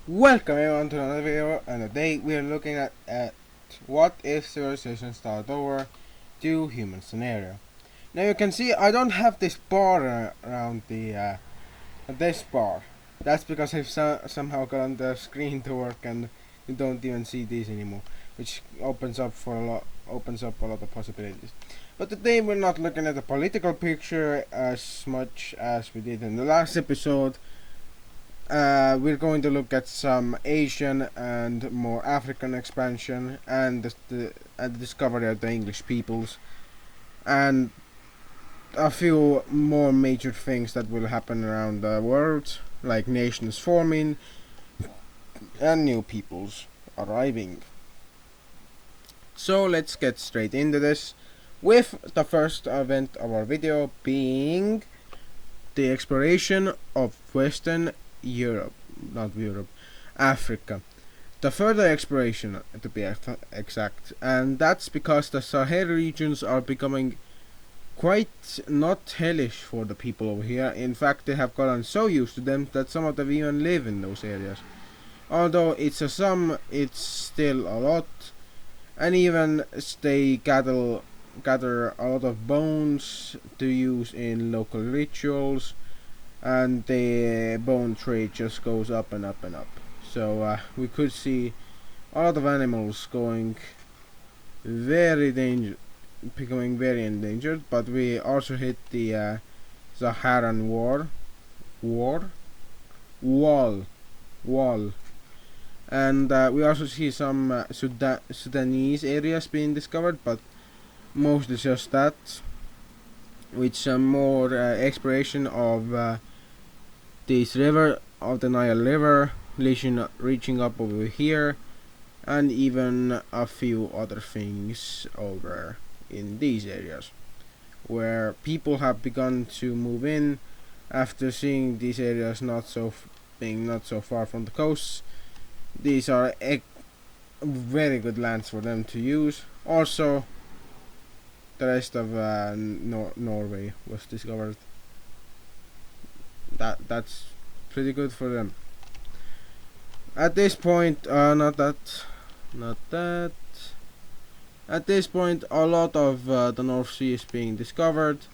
Welcome everyone to another video, and today we are looking at what if civilization start over to human scenario. Now you can see I don't have this bar around this bar. That's because I've somehow gotten the screen to work and you don't even see these anymore, which opens up a lot of possibilities. But today we're not looking at the political picture as much as we did in the last episode. We're going to look at some Asian and more African expansion and the discovery of the English peoples and a few more major things that will happen around the world, like nations forming and new peoples arriving. So let's get straight into this, with the first event of our video being the exploration of Western Europe, not Europe, Africa. The further exploration, to be exact, and that's because the Sahel regions are becoming quite not hellish for the people over here. In fact, they have gotten so used to them that some of them even live in those areas. Although it's a sum, it's still a lot, and even they gather a lot of bones to use in local rituals, and the bone trade just goes up and up and up. So we could see a lot of animals becoming very endangered. But we also hit the Saharan wall, and we also see some Sudanese areas being discovered, but mostly just that, with some more exploration of this river of the Nile River reaching up over here, and even a few other things over in these areas where people have begun to move in after seeing these areas being not so far from the coast. These are very good lands for them to use. Also, the rest of Norway was discovered. That's pretty good for them. At this point, not that. At this point, a lot of the North Sea is being discovered,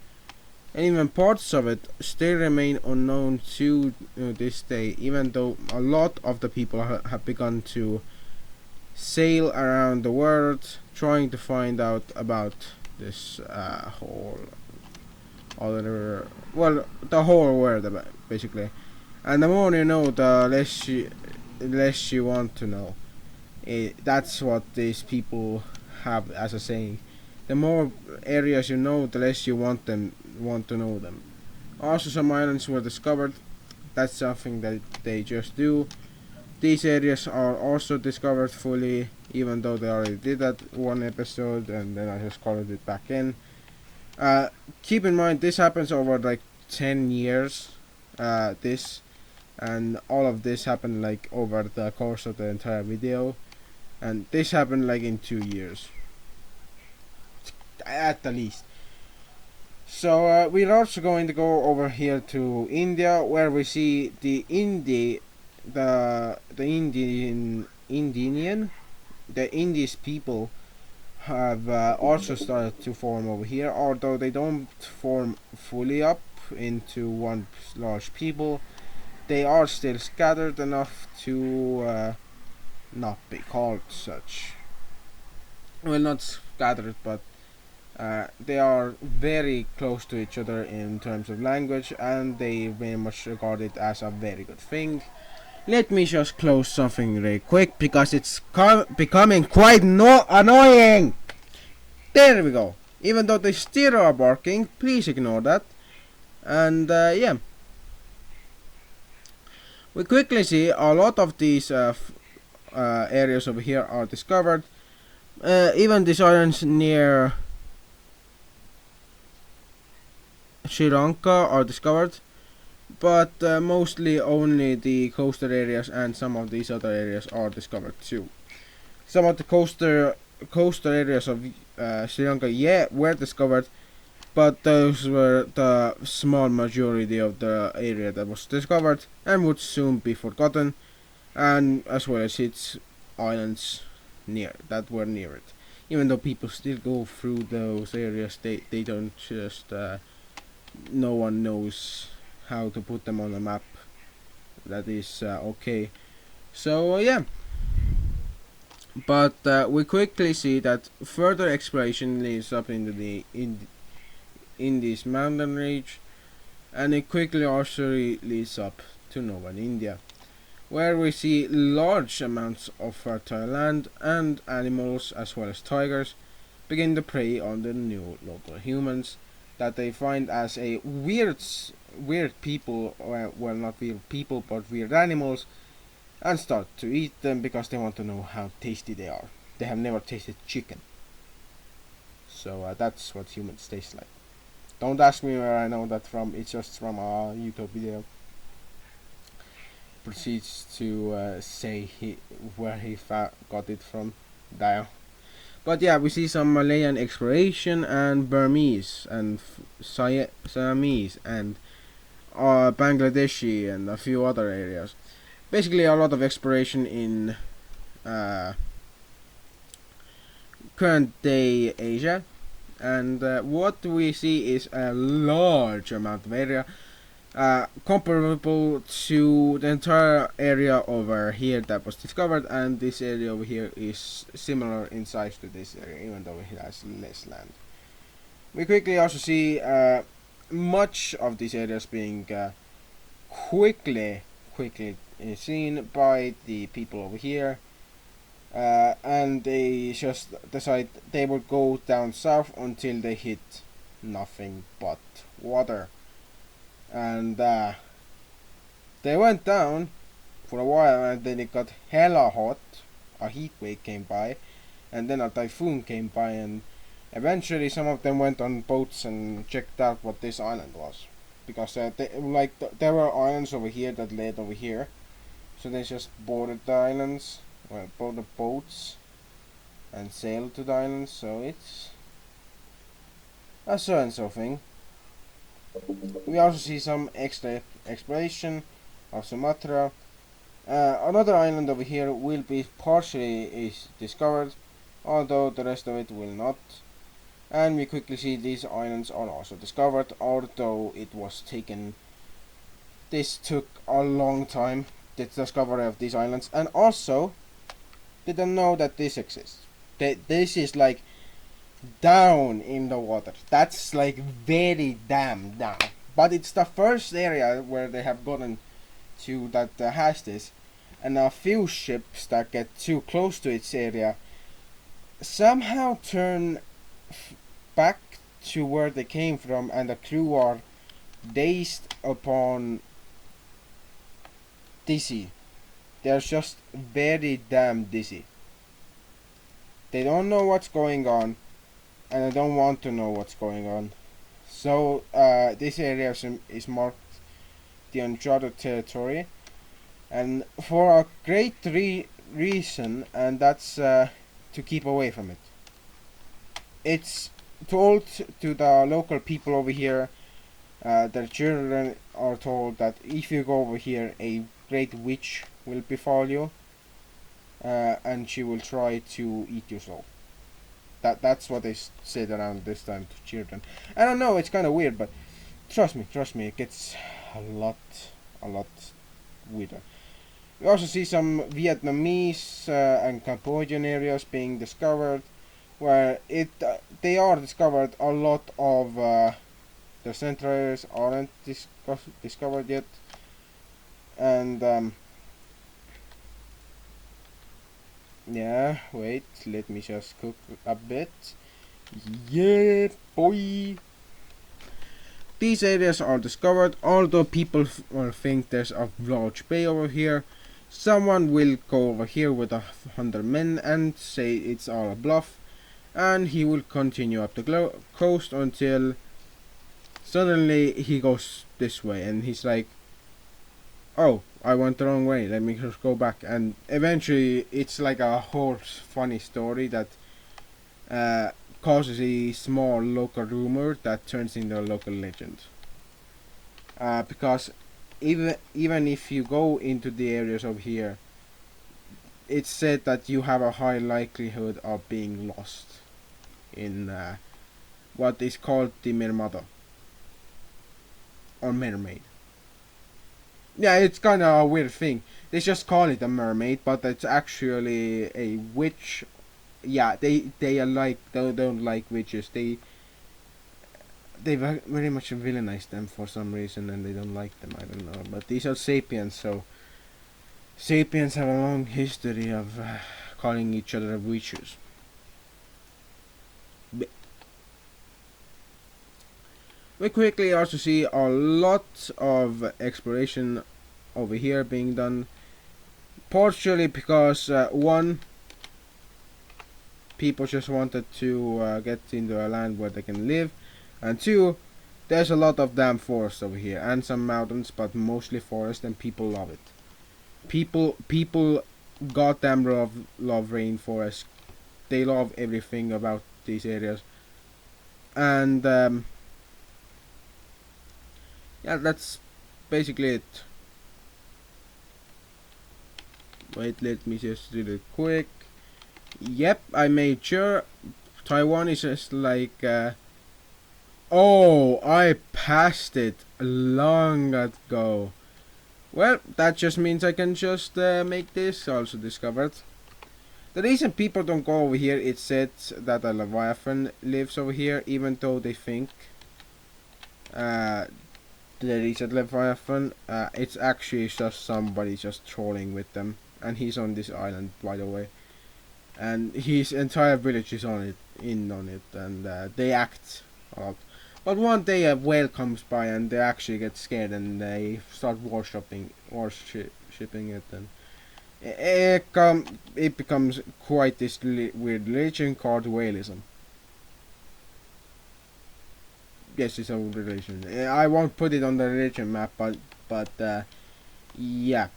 and even parts of it still remain unknown to this day. Even though a lot of the people have begun to sail around the world, trying to find out about this whole other, well, the whole world basically. And the more you know, the less you want to know. That's what these people have as a saying. The more areas you know, the less you want to know them. Also, some islands were discovered. That's something that they just do. These areas are also discovered fully, even though they already did that one episode, and then I just colored it back in. Keep in mind, this happens over like 10 years. And all of this happened like over the course of the entire video, and this happened like in 2 years at the least. So we're also going to go over here to India, where we see the Indies people have also started to form over here, although they don't form fully up into one large people. They are still scattered enough to not be called such. Well, not scattered, but they are very close to each other in terms of language, and they very much regard it as a very good thing. Let me just close something really quick because it's becoming quite annoying. There we go. Even though they still are barking, please ignore that. And yeah. We quickly see a lot of these areas over here are discovered. Even these islands near Sri Lanka are discovered, but mostly only the coastal areas and some of these other areas are discovered too. Some of the coastal areas of Sri Lanka, were discovered, but those were the small majority of the area that was discovered and would soon be forgotten. and as well as its islands near it. Even though people still go through those areas, they don't just no one knows how to put them on a map. That is okay. So yeah, but we quickly see that further exploration leads up into the in this mountain range, and it quickly also leads up to northern India, where we see large amounts of fertile land and animals as well as tigers begin to prey on the new local humans that they find as a weird people, or well, not weird people but weird animals, and start to eat them because they want to know how tasty they are. They have never tasted chicken, so that's what humans taste like. Don't ask me where I know that from. It's just from a YouTube video. Proceeds to say where he got it from. There. But yeah, we see some Malayan exploration and Burmese and Siamese and Bangladeshi and a few other areas. Basically, a lot of exploration in uh, current day Asia, and what we see is a large amount of area. Comparable to the entire area over here that was discovered, and this area over here is similar in size to this area, even though it has less land. We quickly also see much of these areas being quickly seen by the people over here, and they just decide they will go down south until they hit nothing but water. And they went down for a while, and then it got hella hot. A heat wave came by, and then a typhoon came by, and eventually some of them went on boats and checked out what this island was, because there were islands over here that led over here, so they just boarded the islands, well, boarded boats, and sailed to the islands. So it's a so and so thing. We also see some extra exploration of Sumatra. Another island over here will be partially is discovered, although the rest of it will not. And we quickly see these islands are also discovered, although it was taken. This took a long time, the discovery of these islands, and also didn't know that this exists. This is like down in the water. That's like very damn down. But it's the first area where they have gotten to that has this, and a few ships that get too close to its area somehow turn back to where they came from, and the crew are dazed upon dizzy. They're just very damn dizzy. They don't know what's going on, and I don't want to know what's going on. So this area is marked the uncharted territory, and for a great reason, and that's to keep away from it. It's told to the local people over here. Their children are told that if you go over here, a great witch will befall you, and she will try to eat your soul. That's what they said around this time to children. I don't know, it's kind of weird, but trust me, it gets a lot weirder. We also see some Vietnamese and Cambodian areas being discovered, where they are discovered. A lot of the central areas aren't discovered yet, and yeah, wait, let me just cook a bit. Yeah, boy. These areas are discovered, although people think there's a large bay over here. Someone will go over here with 100 men and say it's all a bluff, and he will continue up the coast until suddenly he goes this way, and he's like, oh, I went the wrong way, let me just go back. And eventually it's like a whole funny story that causes a small local rumor that turns into a local legend. Because even if you go into the areas over here, it's said that you have a high likelihood of being lost in what is called the Mermado or mermaid. Yeah, it's kind of a weird thing. They just call it a mermaid, but it's actually a witch. Yeah, they are like don't like witches. They very much villainize them for some reason, and they don't like them. I don't know, but these are sapiens, so sapiens have a long history of calling each other witches. We quickly also see a lot of exploration over here being done, partially because one, people just wanted to get into a land where they can live, and two, there's a lot of damn forest over here and some mountains, but mostly forest, and people love it. People goddamn love rainforest. They love everything about these areas, and yeah, that's basically it. Wait, let me just do it quick. Yep, I made sure. Taiwan is just like oh, I passed it long ago. Well, that just means I can just make this also discovered. The reason people don't go over here, it's said that a Leviathan lives over here, even though they think there is a Leviathan. It's actually just somebody just trolling with them, and he's on this island, by the way. And his entire village is on it, and they act a lot. But one day a whale comes by and they actually get scared and they start worshipping it, and it becomes quite this weird religion called whaleism. Yes, it's a religion. I won't put it on the religion map, but yeah,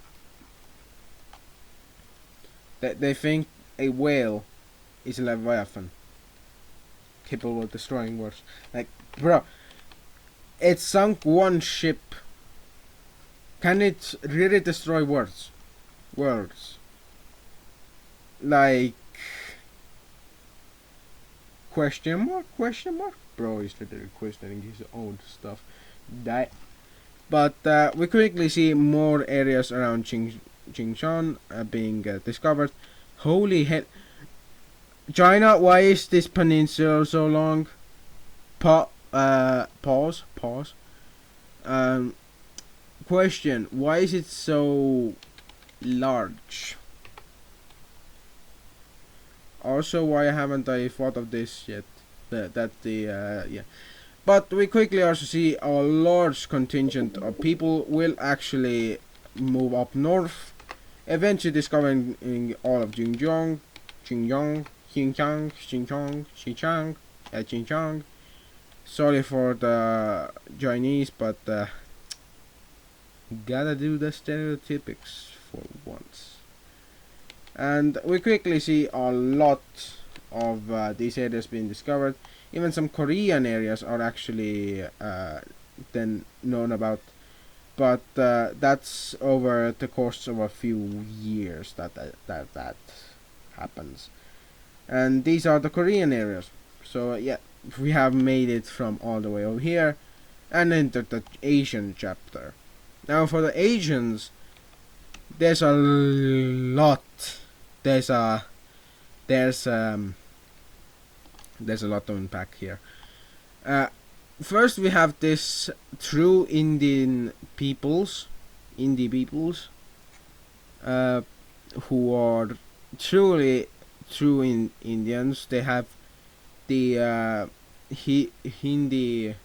they think a whale is a Leviathan, capable of destroying worlds. Like, bro, it sunk one ship. Can it really destroy worlds? Like, question mark? Question mark? Bro is literally questioning his own stuff. But we quickly see more areas around Xinjiang being discovered. Holy hell. China, why is this peninsula so long? Pause. Question, why is it so large? Also, why haven't I thought of this yet? Yeah. But we quickly also see a large contingent of people will actually move up north, eventually discovering all of Xinjiang. Sorry for the Chinese, but gotta do the stereotypics for once. And we quickly see a lot of these areas being discovered. Even some Korean areas are actually then known about, but that's over the course of a few years that happens. And these are the Korean areas. So yeah, we have made it from all the way over here and entered the Asian chapter. Now for the Asians, there's a lot. There's a lot to unpack here. First, we have this true indie peoples, who are truly true Indians. They have the Hindi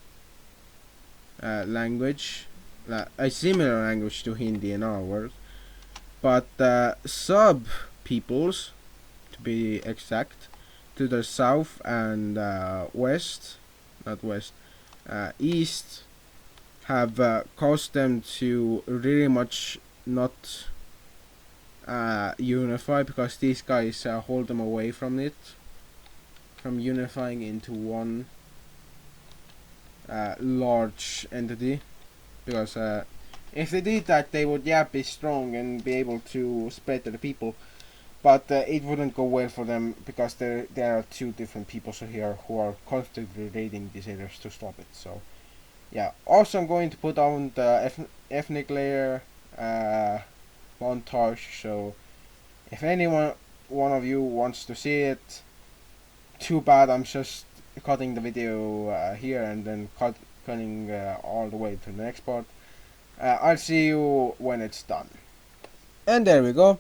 language, a similar language to Hindi in our world, but sub peoples, to be exact, to the south and east, have caused them to really much not unify, because these guys hold them away from unifying into one large entity, because if they did that, they would be strong and be able to spread to the people. but it wouldn't go well for them because there are two different peoples here who are constantly raiding these areas to stop it. So yeah. Also, I'm going to put on the ethnic layer montage. So if one of you wants to see it, too bad. I'm just cutting the video here and then cutting all the way to the next part. I'll see you when it's done. And there we go.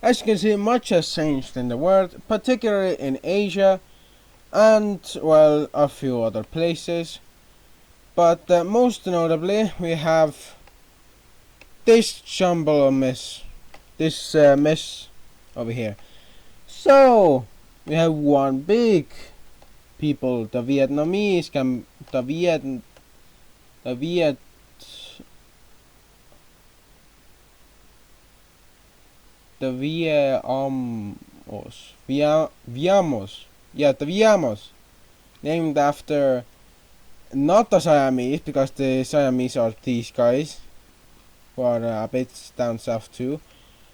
As you can see, much has changed in the world, particularly in Asia and, well, a few other places. But most notably, we have this jumble of mess. This mess over here. So, we have one big people, the Vietnamese, the Viamos, named after not the Siamese, because the Siamese are these guys, who are a bit down south too,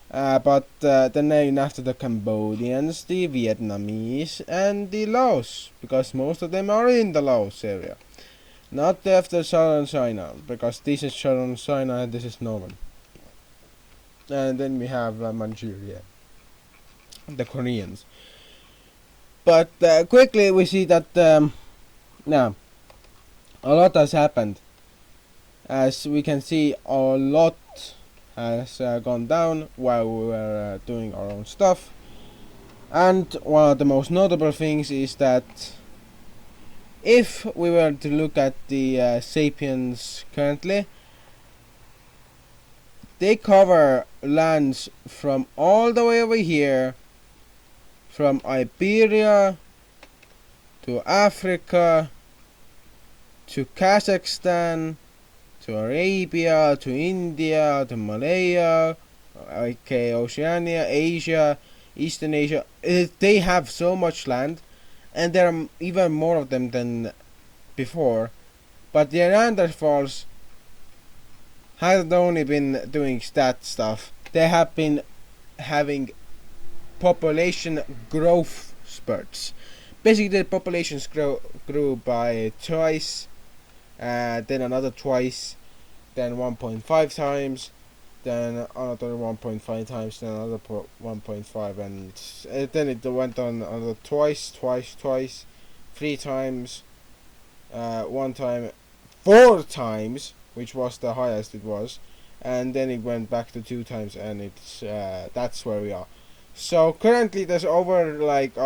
but they're named after the Cambodians, the Vietnamese, and the Laos, because most of them are in the Laos area. Not after southern China, because this is southern China and this is northern. And then we have Manchuria, the Koreans. But quickly we see that now a lot has happened. As we can see, a lot has gone down while we were doing our own stuff. And one of the most notable things is that if we were to look at the sapiens currently, they cover lands from all the way over here, from Iberia to Africa to Kazakhstan to Arabia to India to Malaya, okay, Oceania, Asia, Eastern Asia. They have so much land, and there are even more of them than before. But the Neanderthals haven't only been doing that stuff, they have been having population growth spurts. Basically, the populations grew by twice, then another twice, then 1.5 times, then another 1.5 times, then another 1.5, and then it went on another twice, 3 times, 1 time, 4 times, which was the highest it was, and then it went back to 2 times, and it's that's where we are. So currently there's over like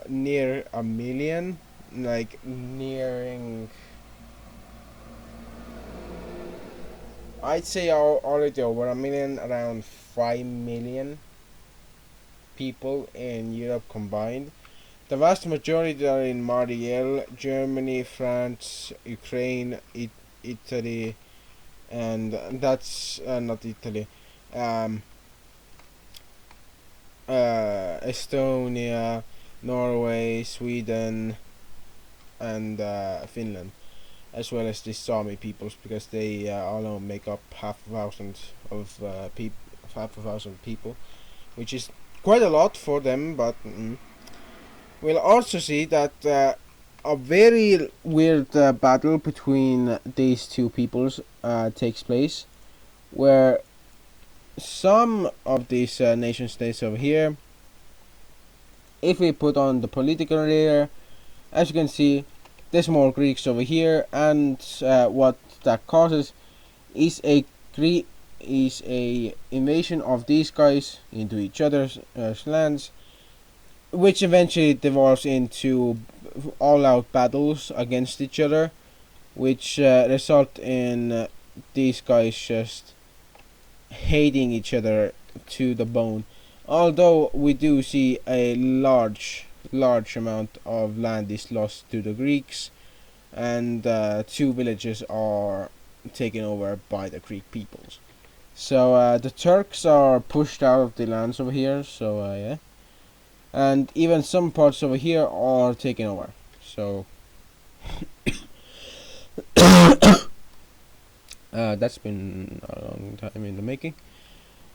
near a million, like nearing, I'd say already over a million, around 5 million people in Europe combined. The vast majority are in Marielle, Germany, France, Ukraine, Italy, and that's not Italy. Estonia, Norway, Sweden, and Finland, as well as the Sami peoples, because they alone make up half a thousand people, which is quite a lot for them. But we'll also see that a very weird battle between these two peoples takes place, where some of these nation states over here, if we put on the political layer, as you can see, there's more Greeks over here, and what that causes is a invasion of these guys into each other's lands, which eventually devolves into all-out battles against each other, which result in these guys just hating each other to the bone. Although we do see a large amount of land is lost to the Greeks, and 2 villages are taken over by the Greek peoples. So the Turks are pushed out of the lands over here, so yeah. And even some parts over here are taken over. So that's been a long time in the making.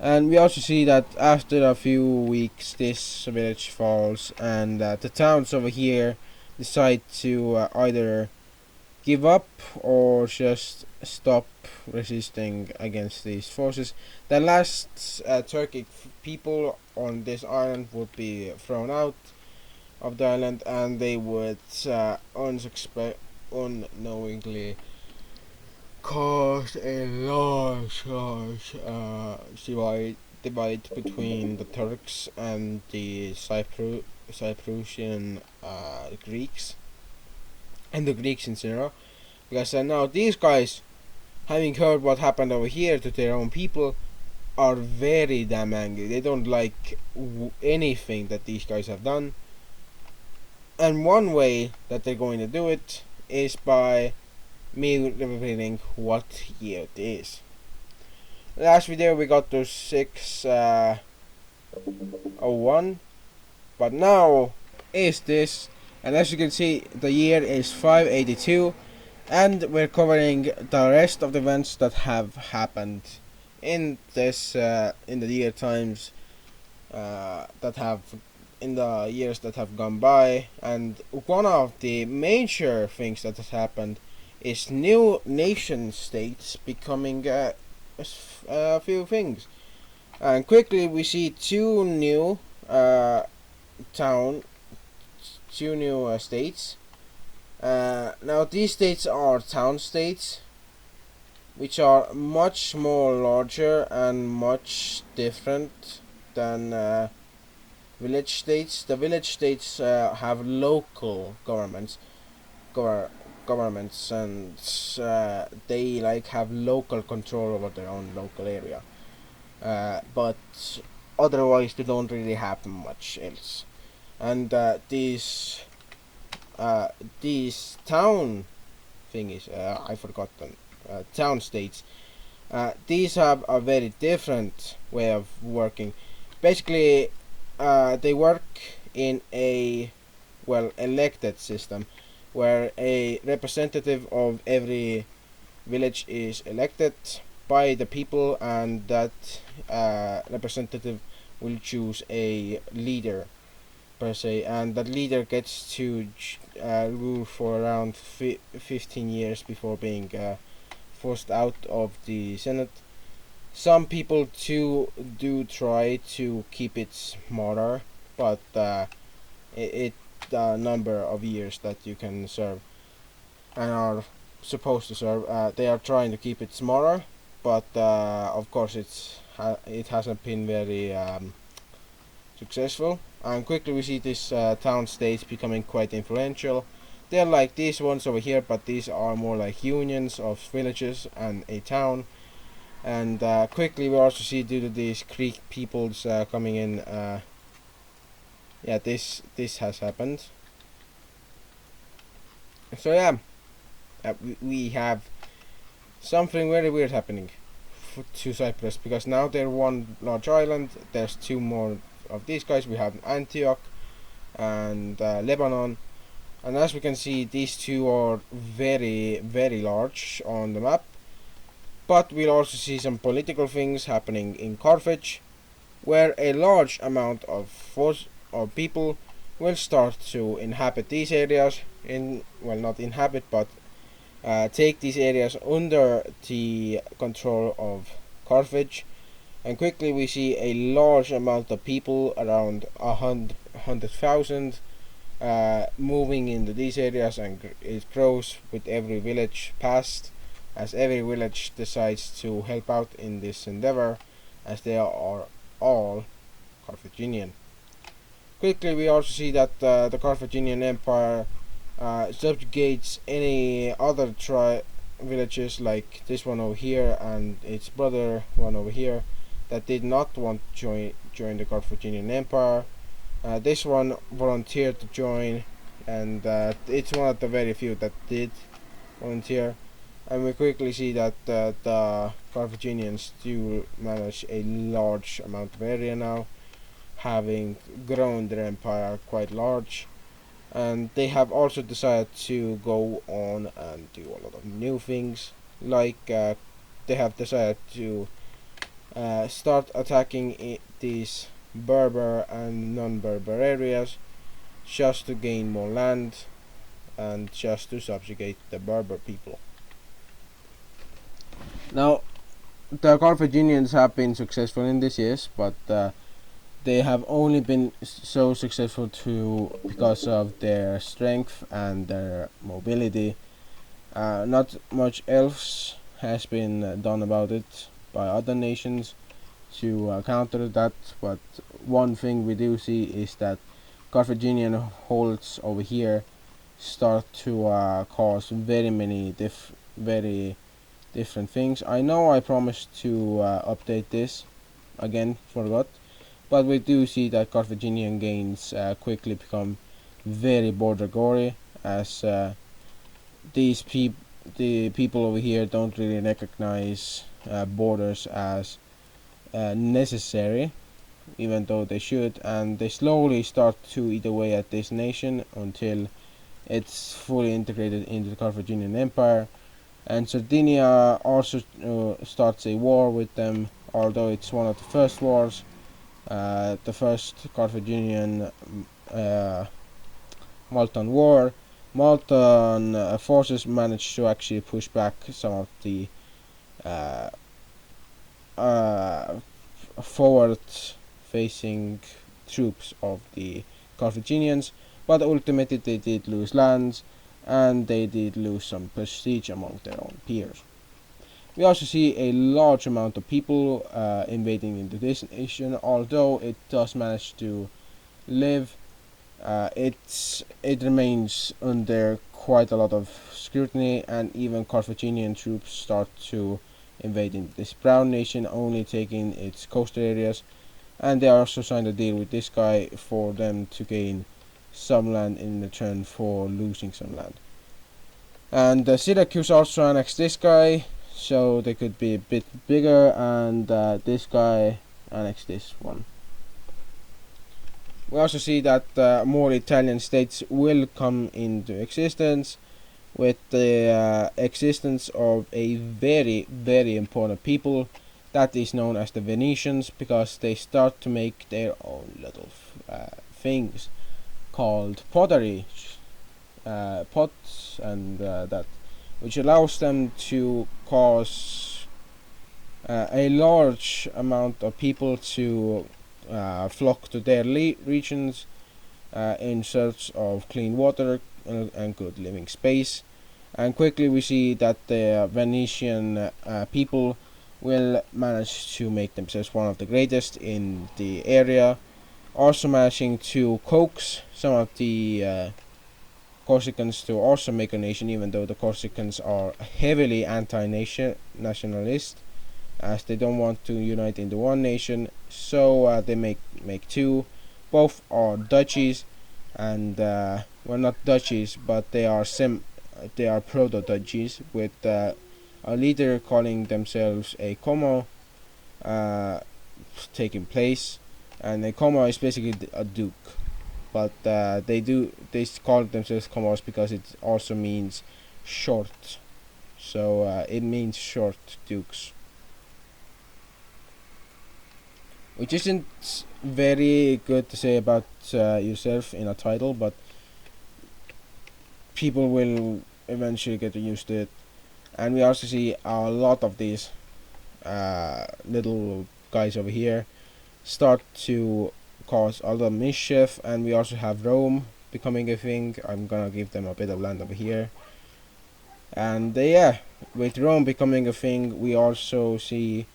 And we also see that after a few weeks, this village falls, and the towns over here decide to either give up or just stop resisting against these forces. The last Turkic people on this island would be thrown out of the island, and they would unknowingly cause a large divide between the Turks and the Cypriotian Greeks, and the Greeks in general. Because now these guys, having heard what happened over here to their own people, are very damn angry. They don't like anything that these guys have done. And one way that they're going to do it is by me revealing what year it is. Last video we got to 601, but now is this, and as you can see the year is 582, and we're covering the rest of the events that have happened in this in the year times that have in the years that have gone by. And one of the major things that has happened is new nation states becoming a few things. And quickly we see two new states. Now these states are town states, which are much more larger and much different than village states. The village states have local governments, and they like have local control over their own local area. But otherwise, they don't really have much else. And these town thingies, I forgot them. Town states. These have a very different way of working. Basically, they work in a elected system, where a representative of every village is elected by the people, and that representative will choose a leader per se, and that leader gets to rule for around 15 years before being forced out of the Senate. Some people too do try to keep it smaller, but the number of years that you can serve and are supposed to serve, they are trying to keep it smaller, but of course it hasn't been very successful. And quickly we see these town states becoming quite influential. They're like these ones over here, but these are more like unions of villages and a town. And quickly we also see, due to these Greek peoples coming in, this has happened. So yeah, we have something very weird happening to Cyprus, because now they're one large island. There's two more of these guys. We have Antioch and Lebanon, and as we can see, these two are very, very large on the map. But we'll also see some political things happening in Carthage, where a large amount of people will start to inhabit these areas. Not inhabit, but take these areas under the control of Carthage. And quickly we see a large amount of people, around 100,000, moving into these areas, and it grows with every village passed, as every village decides to help out in this endeavor, as they are all Carthaginian. Quickly we also see that the Carthaginian Empire subjugates any other villages, like this one over here and its brother one over here, that did not want to join the Carthaginian Empire. This one volunteered to join, and it's one of the very few that did volunteer. And we quickly see that the Carthaginians do manage a large amount of area now, having grown their empire quite large. And they have also decided to go on and do a lot of new things, like they have decided to start attacking these Berber and non-Berber areas just to gain more land and just to subjugate the Berber people. Now, the Carthaginians have been successful in this, yes, but they have only been so successful because of their strength and their mobility. Not much else has been done about it by other nations to counter that, but one thing we do see is that Carthaginian holds over here start to cause very different things. I know I promised to update this, again forgot, but we do see that Carthaginian gains quickly become very border gory, as the people over here don't really recognize borders as necessary, even though they should, and they slowly start to eat away at this nation until it's fully integrated into the Carthaginian Empire. And Sardinia also starts a war with them, although it's one of the first wars. The first Carthaginian Maltan War. Maltan forces managed to actually push back some of the uh, forward-facing troops of the Carthaginians, but ultimately they did lose lands and they did lose some prestige among their own peers. We also see a large amount of people invading into this nation, although it does manage to live. It remains under quite a lot of scrutiny, and even Carthaginian troops start to invade into this brown nation, only taking its coastal areas, and they also signed a deal with this guy for them to gain some land in return for losing some land. And Syracuse also annexed this guy, so they could be a bit bigger, and this guy annexed this one. We also see that more Italian states will come into existence, with the existence of a very important people that is known as the Venetians, because they start to make their own little things called pottery, pots and that, which allows them to cause a large amount of people to flock to their regions in search of clean water and good living space. And quickly we see that the Venetian people will manage to make themselves one of the greatest in the area, also managing to coax some of the Corsicans to also make a nation, even though the Corsicans are heavily anti-nationalist, as they don't want to unite into one nation, so they make two. Both are duchies, and well, not duchies, but they are proto-duchies, with a leader calling themselves a Como taking place, and a Como is basically a duke, but they call themselves Comos because it also means short, so it means short dukes, which isn't very good to say about yourself in a title, but people will eventually get used to it. And we also see a lot of these little guys over here start to cause a lot of mischief, and we also have Rome becoming a thing. I'm gonna give them a bit of land over here. And yeah, with Rome becoming a thing, we also see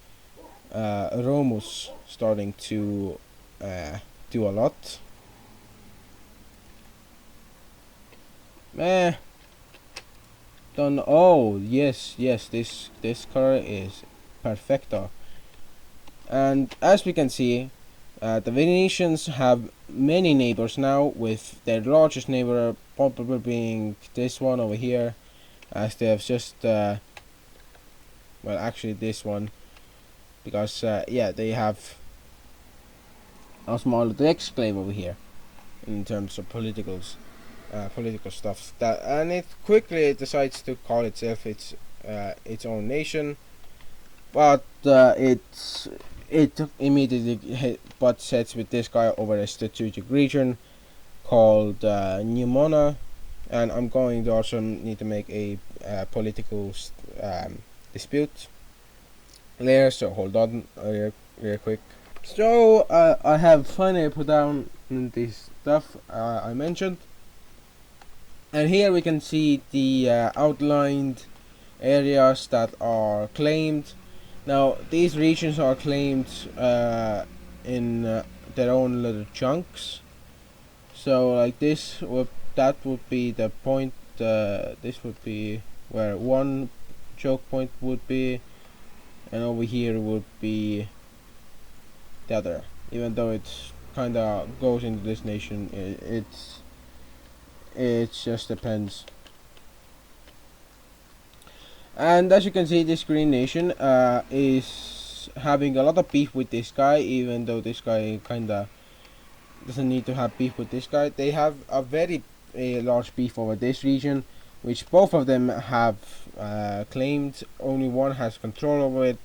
Romus starting to do a lot. Oh yes, this color is perfecto. And as we can see, the Venetians have many neighbors now, with their largest neighbor probably being this one over here, as they have just well, actually this one, because yeah, they have a small little exclave over here in terms of political stuff. And it quickly decides to call itself its own nation, but it immediately butt sets with this guy over a strategic region called Numona, and I'm going to also need to make a political dispute layer, so hold on real quick. So I have finally put down this stuff I mentioned, and here we can see the outlined areas that are claimed. Now these regions are claimed in their own little chunks. So like that would be the point. This would be where one choke point would be, and over here would be the other. Even though it's kind of goes into this nation, it just depends. And as you can see, this green nation is having a lot of beef with this guy, even though this guy kinda doesn't need to have beef with this guy. They have a very large beef over this region, which both of them have claimed. Only one has control over it,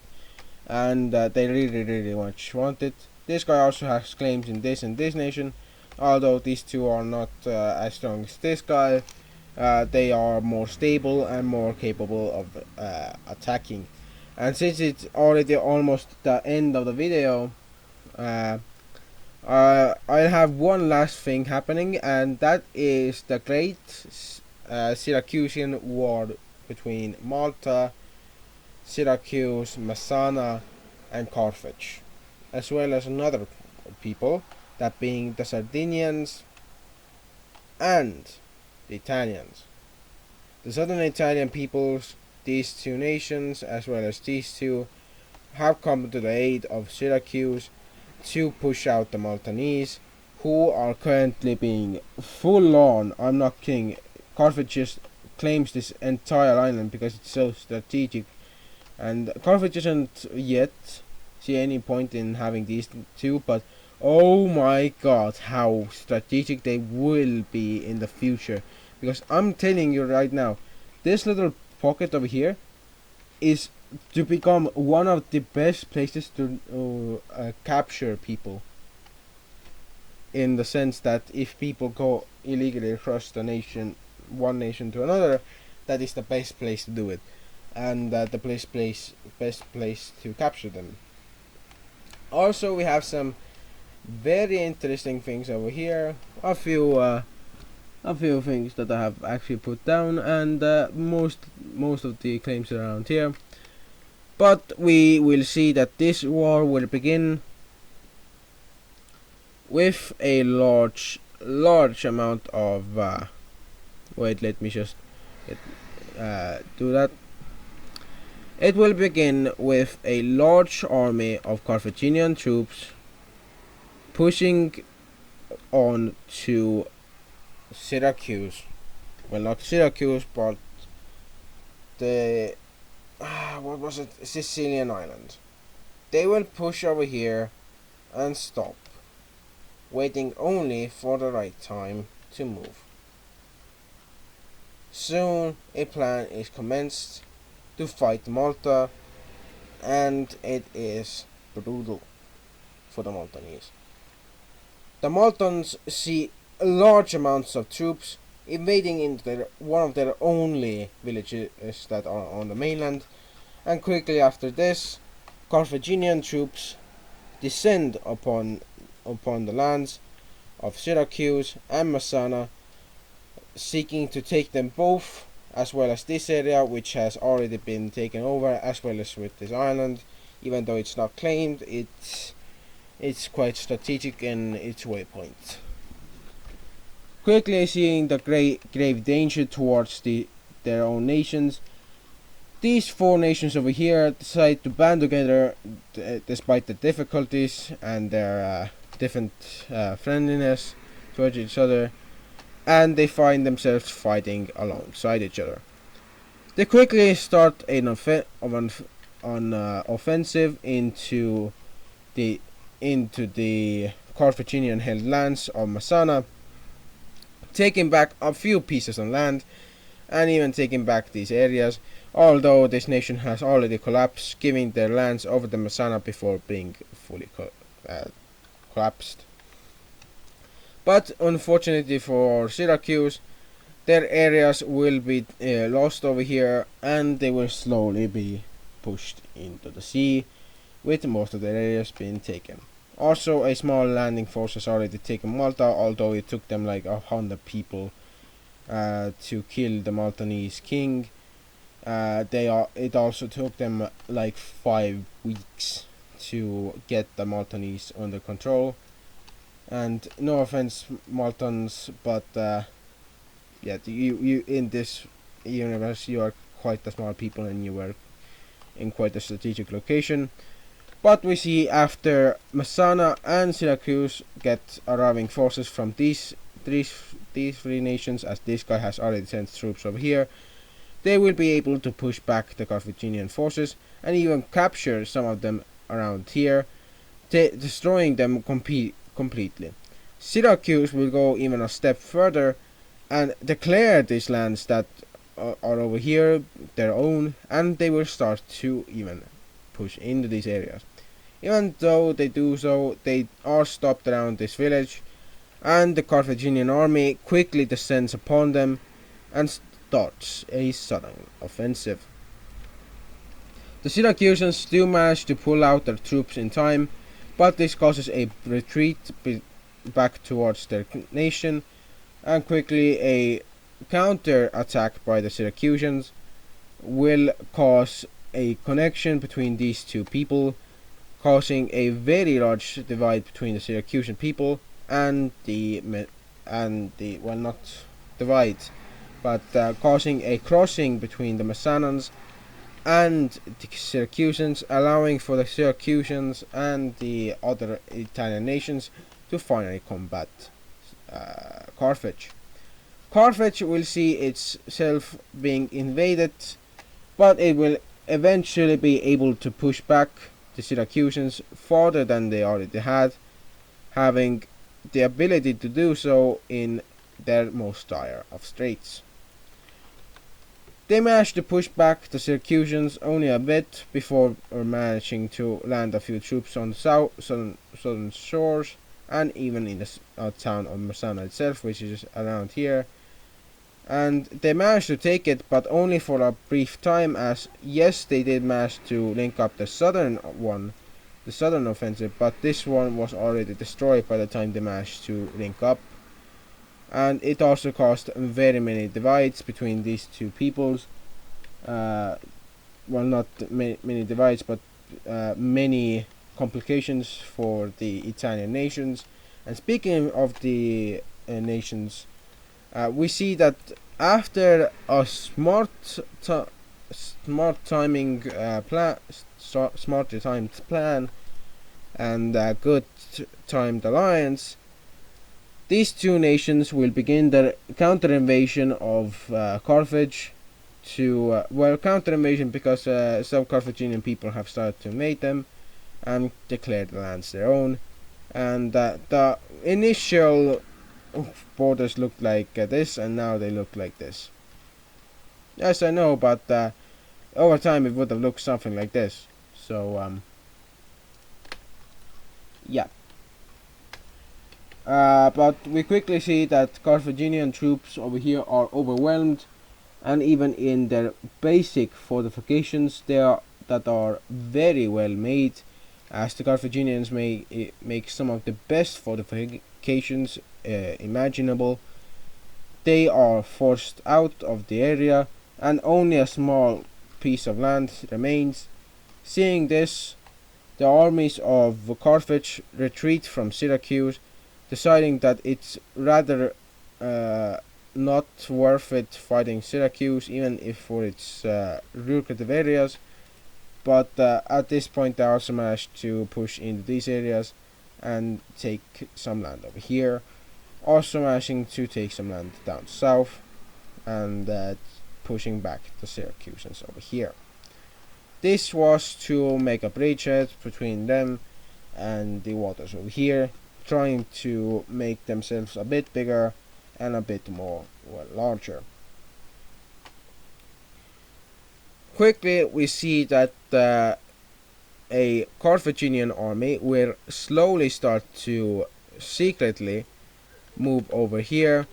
and they really much want it. This guy also has claims in this and this nation, although these two are not as strong as this guy. They are more stable and more capable of attacking. And since it's already almost the end of the video, I have one last thing happening, and that is the great Syracusan war between Malta, Syracuse, Messana, and Carthage, as well as another people, that being the Sardinians and the Italians. The southern Italian peoples, these two nations, as well as these two, have come to the aid of Syracuse to push out the Maltanese, who are currently being full on. I'm not kidding. Carthage just claims this entire island because it's so strategic, and Carthage doesn't yet see any point in having these two, but oh my god, how strategic they will be in the future. Because I'm telling you right now, this little pocket over here is to become one of the best places to capture people. In the sense that if people go illegally across the nation, one nation to another, that is the best place to do it, and the best place to capture them. Also, we have some very interesting things over here. A few things that I have actually put down, and most of the claims around here. But we will see that this war will begin with a large amount of wait, let me just do that. It will begin with a large army of Carthaginian troops pushing on to Syracuse. Well, not Syracuse, but the what was it? Sicilian island. They will push over here and stop, waiting only for the right time to move. Soon a plan is commenced to fight Malta, and it is brutal for the Maltese. The Maltans see large amounts of troops invading into one of their only villages that are on the mainland, and quickly after this, Carthaginian troops descend upon the lands of Syracuse and Messana, seeking to take them both, as well as this area, which has already been taken over, as well as with this island. Even though it's not claimed, it's quite strategic in its waypoint. Quickly seeing the grave danger towards their own nations, these four nations over here decide to band together despite the difficulties and their different friendliness towards each other, and they find themselves fighting alongside each other. They quickly start an offensive into the Carthaginian held lands of Messana, taking back a few pieces of land, and even taking back these areas. although this nation has already collapsed, giving their lands over the Messana before being fully collapsed. But unfortunately for Syracuse, their areas will be lost over here, and they will slowly be pushed into the sea, with most of their areas being taken. Also, a small landing force has already taken Malta, although it took them like 100 people to kill the Maltese king. It also took them like 5 weeks to get the Maltese under control. And no offense, Maltans, but yeah, you in this universe you are quite a smart people and you were in quite a strategic location. But we see after Messana and Syracuse get arriving forces from these three nations, as this guy has already sent troops over here, they will be able to push back the Carthaginian forces and even capture some of them around here, destroying them completely. Syracuse will go even a step further and declare these lands that are over here their own, and they will start to even push into these areas. Even though they do so, they are stopped around this village, and the Carthaginian army quickly descends upon them and starts a sudden offensive. The Syracusans do manage to pull out their troops in time, but this causes a retreat back towards their nation, and quickly a counter attack by the Syracusans will cause a connection between these two people, causing a very large divide between the Syracusan people and the well, not divide, but causing a crossing between the Messanans and the Syracusans, allowing for the Syracusans and the other Italian nations to finally combat Carthage. Carthage will see itself being invaded, but it will eventually be able to push back the Syracusans farther than they already had, having the ability to do so in their most dire of straits. They managed to push back the Syracusans only a bit before managing to land a few troops on the southern shores, and even in the town of Messana itself, which is around here. And they managed to take it, but only for a brief time, as yes, they did manage to link up the southern offensive, but this one was already destroyed by the time they managed to link up. And it also caused very many divides between these two peoples. Well, not many divides, but many complications for the Italian nations. And speaking of the nations, we see that after a smarter timed plan, and a good timed alliance, these two nations will begin their counter invasion of Carthage. Counter invasion because some Carthaginian people have started to invade them and declared the lands their own. And the initial borders looked like this, and now they look like this. Yes, I know, but over time it would have looked something like this. So, yeah. But we quickly see that Carthaginian troops over here are overwhelmed, and even in their basic fortifications, that are very well made, as the Carthaginians make some of the best fortifications imaginable. They are forced out of the area, and only a small piece of land remains. Seeing this, the armies of Carthage retreat from Syracuse, deciding that it's rather not worth it fighting Syracuse, even if for its lucrative areas. But at this point they also managed to push into these areas and take some land over here, also managing to take some land down south, and pushing back the Syracusans over here. This was to make a bridgehead between them and the waters over here, trying to make themselves a bit bigger and a bit more larger. quickly we see that a Carthaginian army will slowly start to secretly move over here.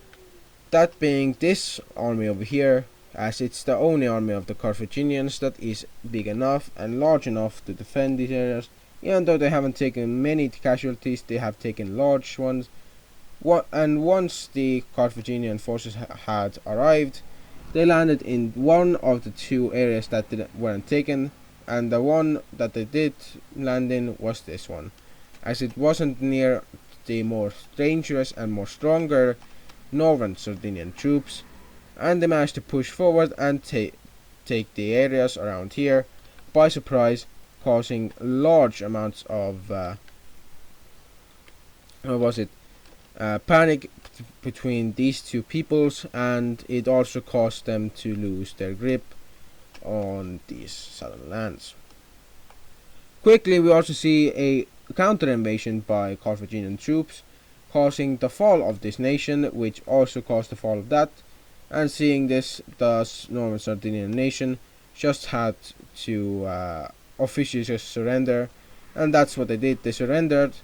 That being this army over here, as it's the only army of the Carthaginians that is big enough and large enough to defend these areas. Even though they haven't taken many casualties, they have taken large ones. And once the Carthaginian forces had arrived, they landed in one of the two areas that weren't taken, and the one that they did land in was this one, as it wasn't near the more dangerous and more stronger northern Sardinian troops, and they managed to push forward and take the areas around here by surprise, causing large amounts of panic between these two peoples, and it also caused them to lose their grip on these southern lands. Quickly we also see a counter invasion by Carthaginian troops, causing the fall of this nation, which also caused the fall of that. And seeing this, the Northern Sardinian nation just had to officially just surrender, and that's what they did. They surrendered,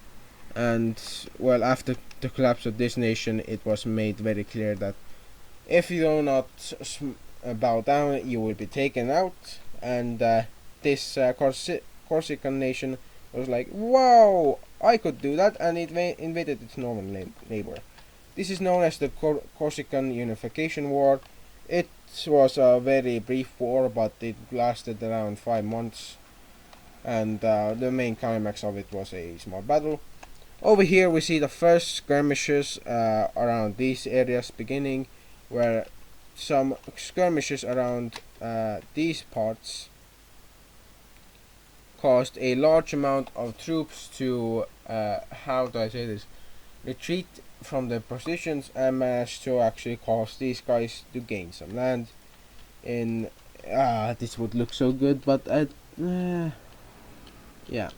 and well, after the collapse of this nation, it was made very clear that if you do not bow down, you will be taken out. And this Corsican nation was like, wow, I could do that, and it invaded its northern neighbor. This is known as the Corsican Unification War. It was a very brief war, but it lasted around 5 months, and the main climax of it was a small battle. Over here we see the first skirmishes around these areas beginning, where some skirmishes around these parts caused a large amount of troops to, retreat from their positions, and managed to actually cause these guys to gain some land. In this would look so good, but yeah.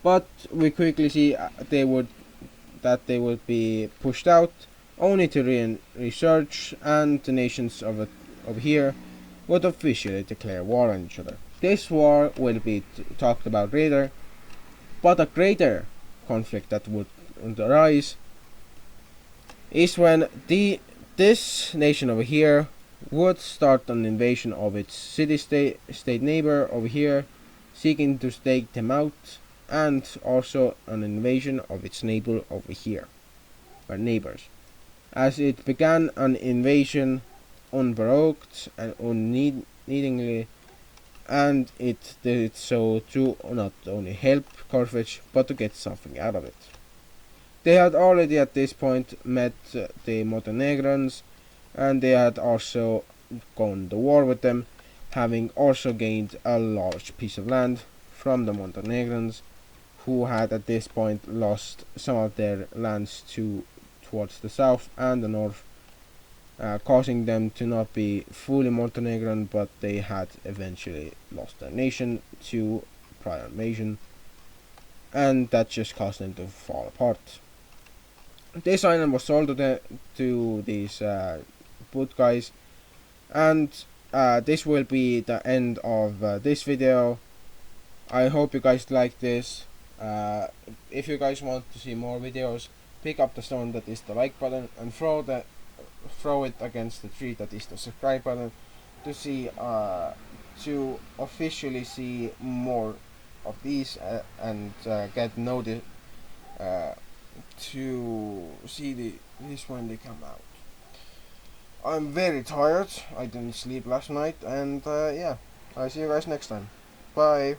But we quickly see they would be pushed out, only to research, and the nations over here would officially declare war on each other. This war will be talked about later, but a greater conflict that would arise is when this nation over here would start an invasion of its city-state neighbor over here, seeking to take them out, and also an invasion of its neighbor over here, or neighbors. As it began an invasion unprovoked and unneedingly, and it did so to not only help Carthage, but to get something out of it. They had already at this point met the Montenegrins, and they had also gone to war with them, having also gained a large piece of land from the Montenegrins, who had at this point lost some of their lands towards the south and the north, causing them to not be fully Montenegrin, but they had eventually lost their nation to prior invasion, and that just caused them to fall apart. This island was sold to these boot guys, and this will be the end of this video. I hope you guys like this. If you guys want to see more videos, pick up the stone that is the like button and throw it against the tree that is the subscribe button to see to officially see more of these and get noted to see this when they come out. I'm very tired. I didn't sleep last night, and yeah, I'll see you guys next time. Bye.